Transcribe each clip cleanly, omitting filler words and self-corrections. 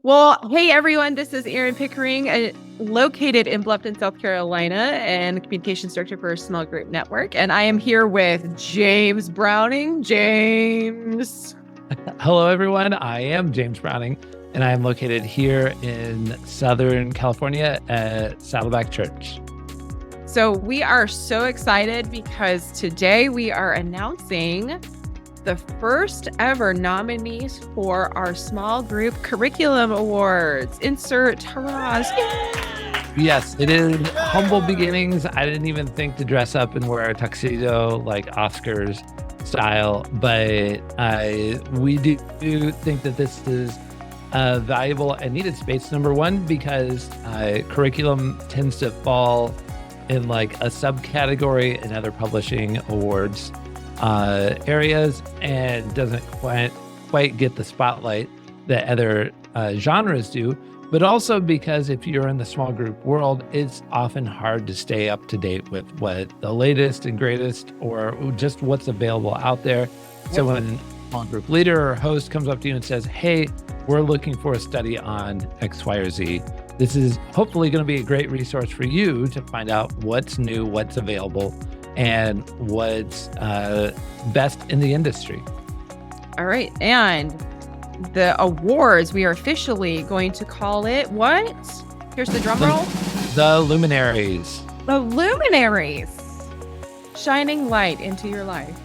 Well, hey everyone, this is Erin Pickering, located in Bluffton, South Carolina, and communications director for a small group network. And I am here with James Browning. James. Hello, everyone. I am James Browning, and I am located here in Southern California at Saddleback Church. So we are so excited because today we are announcing the first ever nominees for our small group curriculum awards. Insert hurrahs. Yes, it is humble beginnings. I didn't even think to dress up and wear a tuxedo like Oscars style, but we do think that this is a valuable and needed space. Number one, because curriculum tends to fall in like a subcategory in other publishing awards areas and doesn't quite get the spotlight that other genres do, but also because if you're in the small group world, it's often hard to stay up to date with what the latest and greatest or just what's available out there. So when a small group leader or host comes up to you and says, hey, we're looking for a study on X, Y, or Z, this is hopefully going to be a great resource for you to find out what's new, what's available, and what's best in the industry. All right. And the awards, we are officially going to call it what? Here's the drum roll. The Luminaries. The Luminaries. Shining light into your life.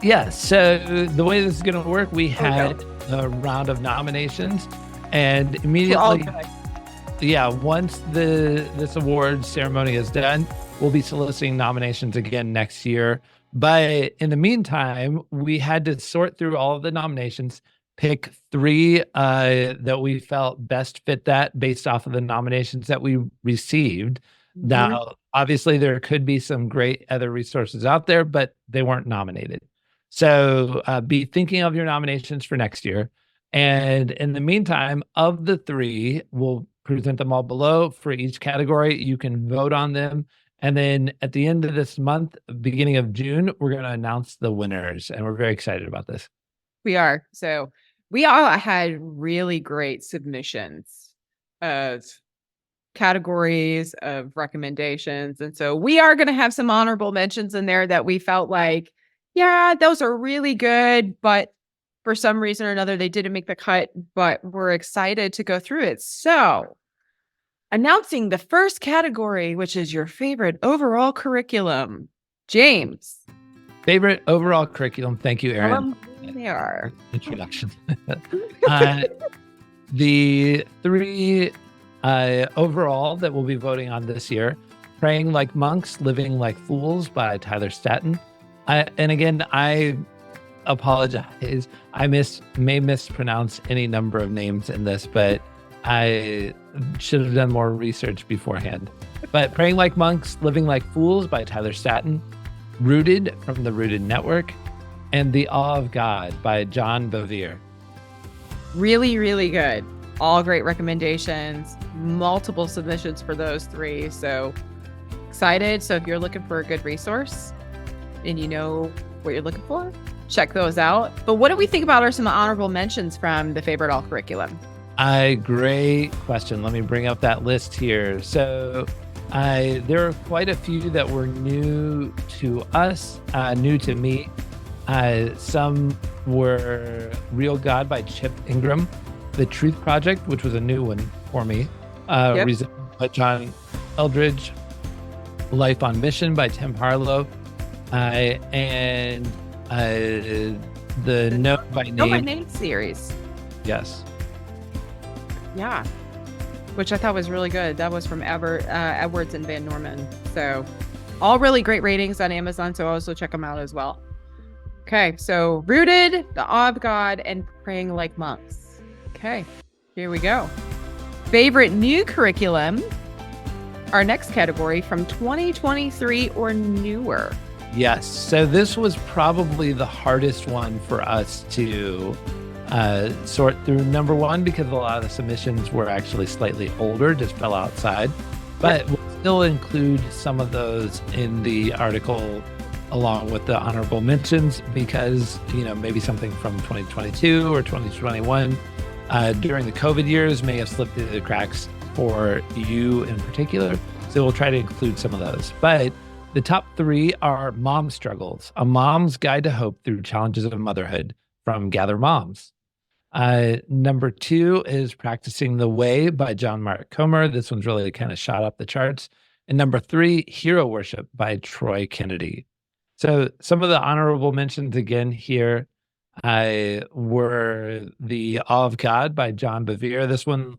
Yeah. So the way this is going to work, we had a round of nominations and immediately, once this award ceremony is done, we'll be soliciting nominations again next year. But in the meantime, we had to sort through all of the nominations, pick three that we felt best fit that based off of the nominations that we received. Mm-hmm. Now, obviously, there could be some great other resources out there, but they weren't nominated. So be thinking of your nominations for next year. And in the meantime, of the three, we'll present them all below for each category. You can vote on them. And then at the end of this month, beginning of June, we're going to announce the winners. And we're very excited about this. We are. So we all had really great submissions of categories, of recommendations. And so we are going to have some honorable mentions in there that we felt like, yeah, those are really good, but for some reason or another, they didn't make the cut, but we're excited to go through it. So announcing the first category, which is your favorite overall curriculum. James. Favorite overall curriculum. Thank you, Erin. They are. Introduction. The three overall that we'll be voting on this year: Praying Like Monks, Living Like Fools by Tyler Staton. And again, I apologize. I may mispronounce any number of names in this, but I should have done more research beforehand. But Praying Like Monks, Living Like Fools by Tyler Staton, Rooted from the Rooted Network, and The Awe of God by John Bevere. Really, really good. All great recommendations, multiple submissions for those three. So excited. So if you're looking for a good resource and you know what you're looking for, check those out. But what do we think about some honorable mentions from the favorite all curriculum? Great question. Let me bring up that list here. So there are quite a few that were new to us, new to me. Some were Real God by Chip Ingram, The Truth Project, which was a new one for me, Reason by John Eldridge, Life on Mission by Tim Harlow, and the Know by Name series. Yes. Yeah, which I thought was really good. That was from Edwards and Van Norman. So all really great ratings on Amazon. So also check them out as well. Okay, so Rooted, The Awe of God, and Praying Like Monks. Okay, here we go. Favorite new curriculum. Our next category from 2023 or newer. Yes, so this was probably the hardest one for us to sort through. Number one, because a lot of the submissions were actually slightly older, just fell outside, but we'll still include some of those in the article along with the honorable mentions because, maybe something from 2022 or 2021 during the COVID years may have slipped through the cracks for you in particular. So we'll try to include some of those. But the top 3 are Mom Struggles, A Mom's Guide to Hope Through Challenges of Motherhood from Gather Moms. Number 2 is Practicing the Way by John Mark Comer. This one's really kind of shot up the charts. And number 3, Hero Worship by Troy Kennedy. So some of the honorable mentions again here were The Awe of God by John Bevere. This one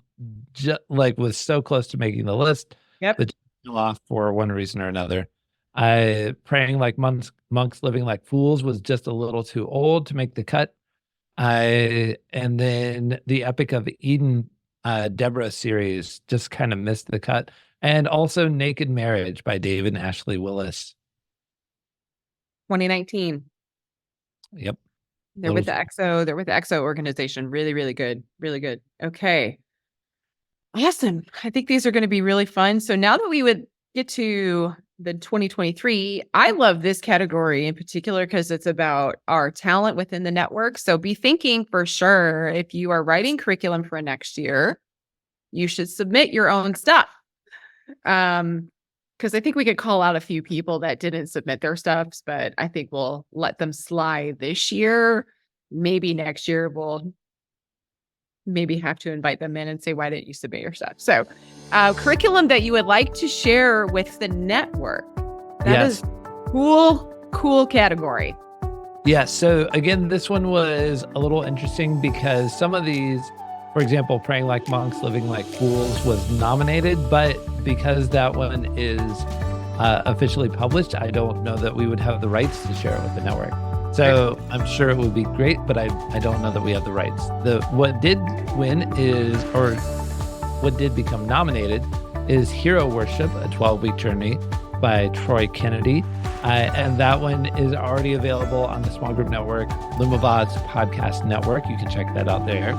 was so close to making the list. Yep. But fell off for one reason or another. Praying Like Monks, Living Like Fools was just a little too old to make the cut. And then the Epic of Eden, Deborah series just kind of missed the cut. And also Naked Marriage by Dave and Ashley Willis. 2019. Yep. They're with the EXO organization. Really, really good. Really good. Okay. Awesome. I think these are going to be really fun. So now that we would get to the 2023, I love this category in particular because it's about our talent within the network. So be thinking for sure, if you are writing curriculum for next year, you should submit your own stuff. Because I think we could call out a few people that didn't submit their stuffs, but I think we'll let them slide this year. Maybe next year we'll maybe have to invite them in and say, why didn't you submit your stuff? So curriculum that you would like to share with the network. That is cool category. Yeah. So again, this one was a little interesting because some of these, for example, Praying Like Monks, Living Like Fools was nominated, but because that one is officially published, I don't know that we would have the rights to share it with the network. So I'm sure it would be great, but I don't know that we have the rights. What did win is, or what did become nominated is Hero Worship, a 12-week journey by Troy Kennedy. And that one is already available on the Small Group Network, Lumavod's podcast network. You can check that out there.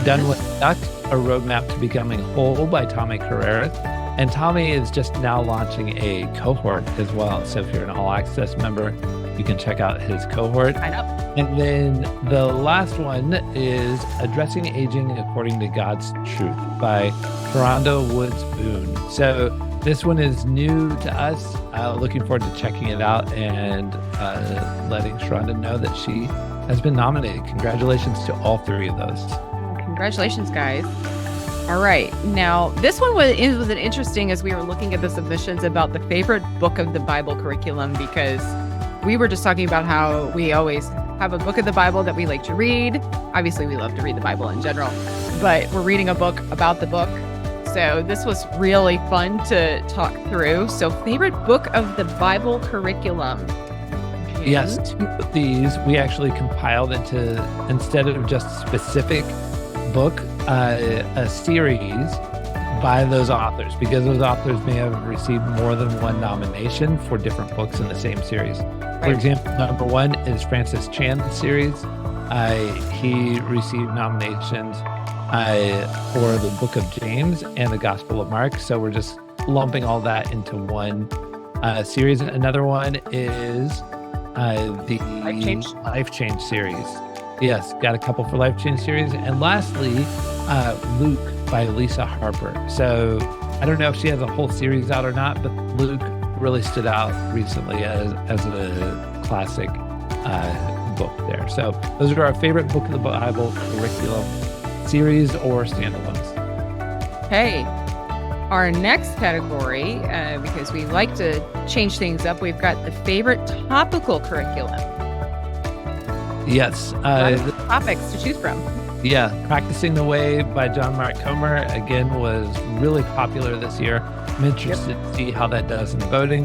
Done with Duck, a roadmap to becoming whole by Tommy Carreras. And Tommy is just now launching a cohort as well. So if you're an all access member, you can check out his cohort. I know. And then the last one is Addressing Aging According to God's Truth by Charonda Woods-Boone. So this one is new to us. Looking forward to checking it out and letting Charonda know that she has been nominated. Congratulations to all 3 of those. Congratulations, guys. All right. Now, this one was an interesting as we were looking at the submissions about the favorite book of the Bible curriculum, because we were just talking about how we always have a book of the Bible that we like to read. Obviously, we love to read the Bible in general, but we're reading a book about the book. So this was really fun to talk through. So favorite book of the Bible curriculum. Yes, 2 of these we actually compiled into, instead of just specific book, a series by those authors, because those authors may have received more than one nomination for different books in the same series. For example, number 1 is Francis Chan's series. He received nominations for the Book of James and the Gospel of Mark. So we're just lumping all that into one series. Another one is the Lifechange series. Yes, got a couple for Lifechange series. And lastly, Luke by Lisa Harper. So I don't know if she has a whole series out or not, but Luke really stood out recently as a classic book there. So those are our favorite book of the Bible curriculum series or standalones. Okay. Our next category, because we like to change things up, we've got the favorite topical curriculum. Yes. Topics to choose from. Yeah. Practicing the Way by John Mark Comer, again, was really popular this year. I'm interested to see how that does in the voting.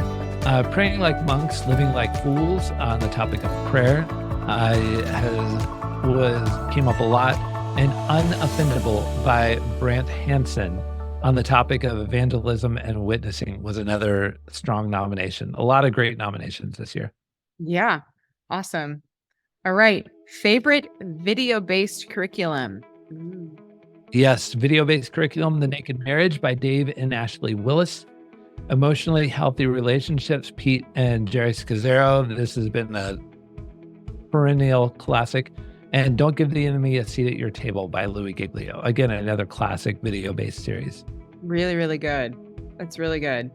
Praying Like Monks, Living Like Fools on the topic of prayer came up a lot. And Unoffendable by Brant Hansen on the topic of evangelism and witnessing was another strong nomination. A lot of great nominations this year. Yeah. Awesome. All right. Favorite video-based curriculum. Yes. Video-based curriculum, The Naked Marriage by Dave and Ashley Willis. Emotionally Healthy Relationships, Pete and Jerry Scazzaro. This has been a perennial classic. and Don't Give the Enemy a Seat at Your Table by Louis Giglio. Again, another classic video-based series. Really, really good. That's really good.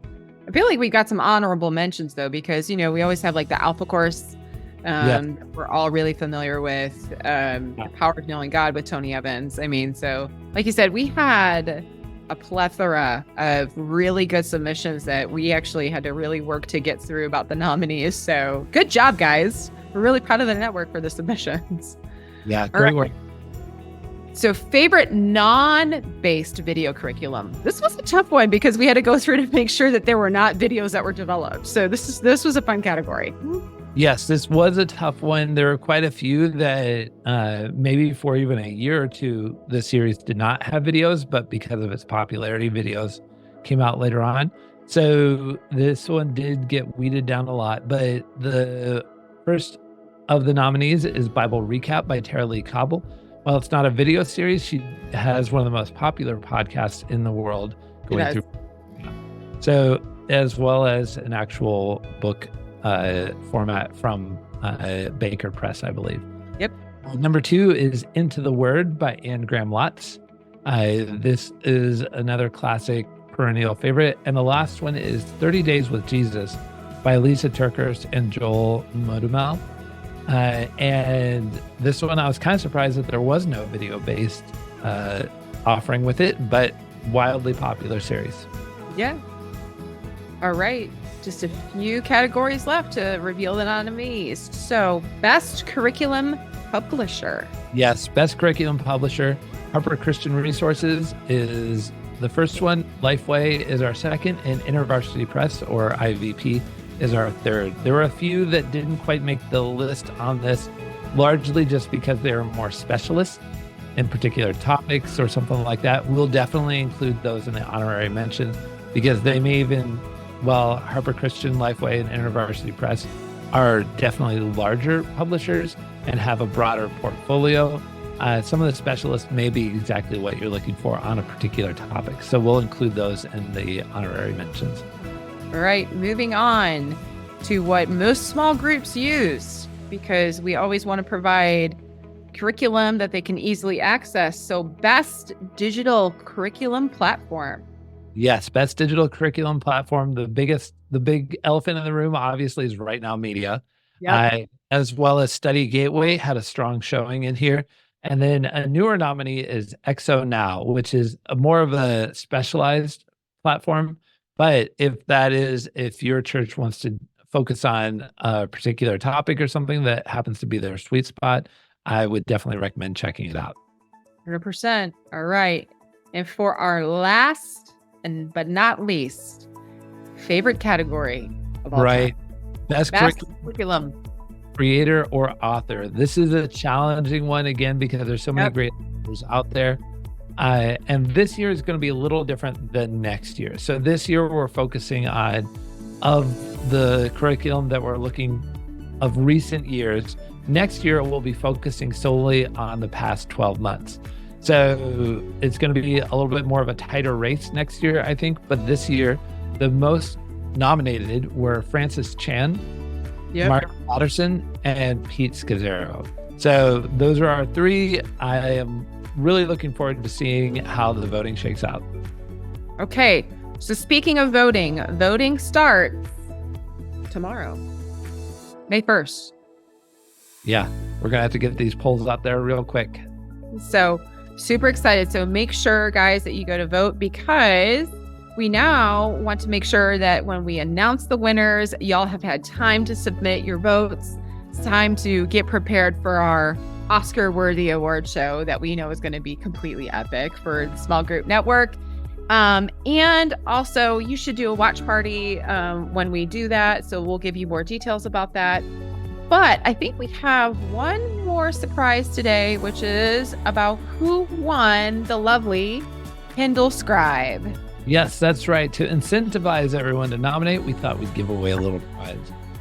I feel like we got some honorable mentions though, because we always have like the Alpha Course. We're all really familiar with Power of Knowing God with Tony Evans. I mean, so like you said, we had a plethora of really good submissions that we actually had to really work to get through about the nominees. So good job, guys. We're really proud of the network for the submissions. Yeah, great work. So favorite non-based video curriculum. This was a tough one because we had to go through to make sure that there were not videos that were developed. So this was a fun category. Yes, this was a tough one. There were quite a few that maybe for even a year or two, the series did not have videos, but because of its popularity, videos came out later on. So this one did get weeded down a lot, but the first of the nominees is Bible Recap by Tara Lee Cobble. While it's not a video series, she has one of the most popular podcasts in the world going through. So, as well as an actual book format from Baker Press, I believe. Yep. Number 2 is Into the Word by Anne Graham Lotz. This is another classic perennial favorite. And the last one is 30 Days with Jesus by Lisa Turkers and Joel Modumel. And this one, I was kind of surprised that there was no video-based offering with it, but wildly popular series. Yeah. All right. Just a few categories left to reveal the nominees. So, Best Curriculum Publisher. Yes, Best Curriculum Publisher. Harper Christian Resources is the first one. Lifeway is our second, and InterVarsity Press, or IVP, is our third. There were a few that didn't quite make the list on this, largely just because they are more specialists in particular topics or something like that. We'll definitely include those in the honorary mention because they may even, well, Harper Christian, Lifeway, and InterVarsity Press are definitely larger publishers and have a broader portfolio. Some of the specialists may be exactly what you're looking for on a particular topic. So we'll include those in the honorary mentions. All right, moving on to what most small groups use, because we always want to provide curriculum that they can easily access. So Best Digital Curriculum Platform. Yes, Best Digital Curriculum Platform. The big elephant in the room, obviously, is Right Now Media. Yep. As well as Study Gateway had a strong showing in here. And then a newer nominee is EXO Now, which is more of a specialized platform. But if your church wants to focus on a particular topic or something that happens to be their sweet spot, I would definitely recommend checking it out. 100%. All right. And for our last but not least, favorite category of all time. Best curriculum. Creator or author. This is a challenging one again because there's so many great authors out there. And this year is going to be a little different than next year. So this year we're focusing on, of the curriculum that we're looking of recent years. Next year we'll be focusing solely on the past 12 months. So it's going to be a little bit more of a tighter race next year, I think. But this year, the most nominated were Francis Chan, Mark Patterson, and Pete Scazzaro. So those are our three. I am really looking forward to seeing how the voting shakes out. Okay, so speaking of voting starts tomorrow, May 1st. Yeah, we're going to have to get these polls out there real quick. So super excited. So make sure, guys, that you go to vote because we now want to make sure that when we announce the winners, y'all have had time to submit your votes. It's time to get prepared for our Oscar-worthy award show that we know is going to be completely epic for the Small Group Network. And also, you should do a watch party when we do that. So we'll give you more details about that. But I think we have one more surprise today, which is about who won the lovely Kindle Scribe. Yes, that's right. To incentivize everyone to nominate, we thought we'd give away a little prize.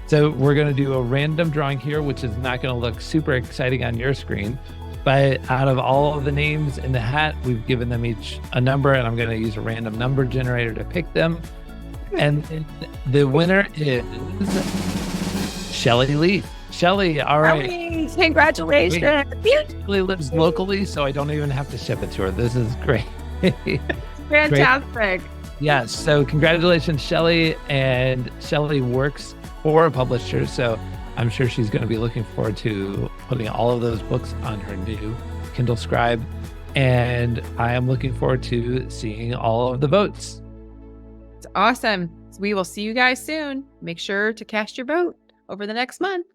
So we're going to do a random drawing here, which is not going to look super exciting on your screen. But out of all of the names in the hat, we've given them each a number, and I'm going to use a random number generator to pick them. And the winner is Shelley Leaf. Shelly, all right. Shelly, congratulations. Shelly lives locally, so I don't even have to ship it to her. This is great. Fantastic. Yeah, so congratulations, Shelly. And Shelly works for a publisher, so I'm sure she's going to be looking forward to putting all of those books on her new Kindle Scribe. And I am looking forward to seeing all of the votes. It's awesome. So we will see you guys soon. Make sure to cast your vote over the next month.